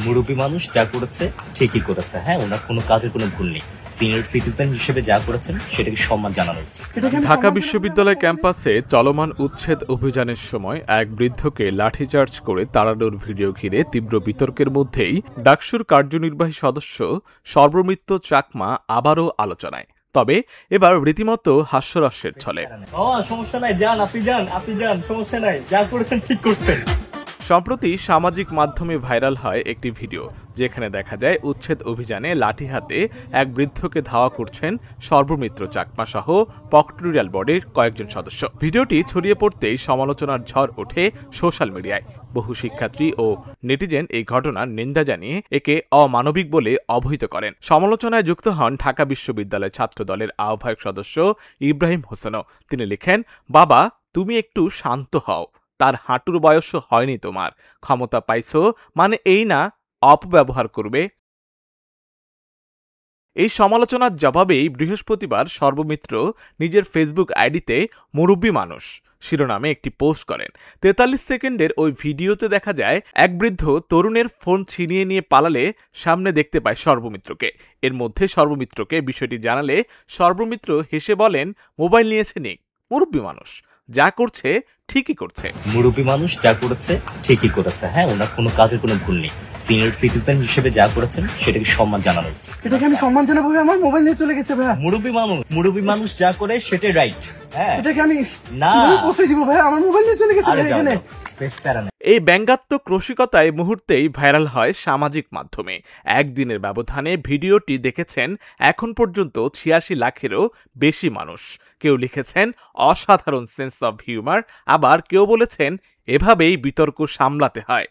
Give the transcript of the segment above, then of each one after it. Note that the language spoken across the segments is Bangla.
মুরব্বী মানুষ যা করেছে ঠিকই করেছে। হ্যাঁ, ওনার কোনো কাজের কোনো ভুল নেই। সিনিয়র সিটিজেন হিসেবে যা করেছেন সেটাকে সম্মান জানানো উচিত। ঢাকা বিশ্ববিদ্যালয় ক্যাম্পাসে চলমান উচ্ছেদ অভিযানের সময় এক বৃদ্ধকে লাঠিচার্জ করে তাড়ানোর ভিডিও ঘিরে তীব্র বিতর্কের মধ্যেই ডাকসুর কার্যনির্বাহী সদস্য সর্বমিত্র চাকমা আবারও আলোচনায়। তবে এবার রীতিমতো হাস্যরসের ছলে। সমস্যা নাই, যান আপনি যান, সমস্যা নাই, যা করেছেন ঠিক করছেন। সম্প্রতি সামাজিক মাধ্যমে ভাইরাল হয় একটি ভিডিও, যেখানে দেখা যায় উচ্ছেদ অভিযানে লাঠি হাতে এক বৃদ্ধকে ধাওয়া করছেন সর্বমিত্র চাকমা সহ পক্টোরিয়াল বডির কয়েকজন সদস্য। ভিডিওটি ছড়িয়ে পড়তেই সমালোচনার ঝড় ওঠে সোশ্যাল মিডিয়ায়। বহু শিক্ষার্থী ও নেটিজেন এই ঘটনার নিন্দা জানিয়ে একে অমানবিক বলে অবহিত করেন। সমালোচনায় যুক্ত হন ঢাকা বিশ্ববিদ্যালয় ছাত্র দলের আহ্বায়ক সদস্য ইব্রাহিম হোসেনও। তিনি লিখেন, বাবা তুমি একটু শান্ত হও, তার হাঁটুর বয়স হয়নি, তোমার ক্ষমতা পাইছো মানে এই না অপব্যবহার করবে। এই সমালোচনার জবাবেই বৃহস্পতিবার সর্বমিত্র নিজের ফেসবুক আইডিতে মুরব্বী মানুষ শিরোনামে একটি পোস্ট করেন। ৪৩ সেকেন্ডের ওই ভিডিওতে দেখা যায় এক বৃদ্ধ তরুণের ফোন ছিনিয়ে নিয়ে পালালে সামনে দেখতে পায় সর্বমিত্রকে। এর মধ্যে সর্বমিত্রকে বিষয়টি জানালে সর্বমিত্র হেসে বলেন, মোবাইল নিয়েছে নিক, মুরব্বী মানুষ যা করছে ঠিকই করছে। মুরব্বী মানুষ যা করেছে ঠিকই করেছে। হ্যাঁ, ওনার কোনো কাজের কোনো ভুল নেই। সিনিয়র সিটিজেন হিসেবে যা করেছেন সেটাকে সম্মান জানানো উচিত। এটাকে আমি সম্মান জানাবো? আমার মোবাইল নিয়ে চলে গেছে ভাইয়া। মুরব্বী মানুষ যা করে সেটাই রাইট। হ্যাঁ, এটাকে আমি না পৌঁছে দিব ভাইয়া, আমার মোবাইল নিয়ে চলে গেছে এখানে। এই ব্যঙ্গাত্মক রসিকতায় মুহূর্তেই ভাইরাল হয় সামাজিক মাধ্যমে। একদিনের ব্যবধানে ভিডিওটি দেখেছেন এখন পর্যন্ত ৮৬ লাখেরও বেশি মানুষ। কেউ লিখেছেন অসাধারণ সেন্স অব হিউমার, আবার কেউ বলেছেন এভাবেই বিতর্ক সামলাতে হয়।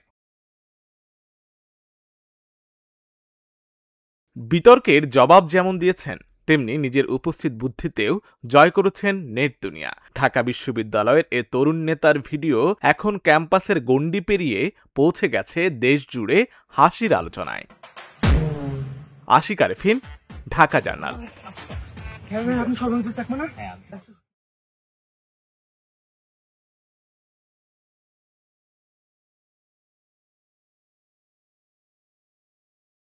বিতর্কের জবাব যেমন দিয়েছেন, তেমনি নিজের উপস্থিত বুদ্ধিতেও জয় করেছেন নেট দুনিয়া। ঢাকা বিশ্ববিদ্যালয়ের এ তরুণ নেতার ভিডিও এখন ক্যাম্পাসের গণ্ডি পেরিয়ে পৌঁছে গেছে দেশ জুড়ে হাসির আলোচনায়। আশিক আরেফিন, ঢাকা জার্নাল। আপনি সর্বমিত্র চাকমা না?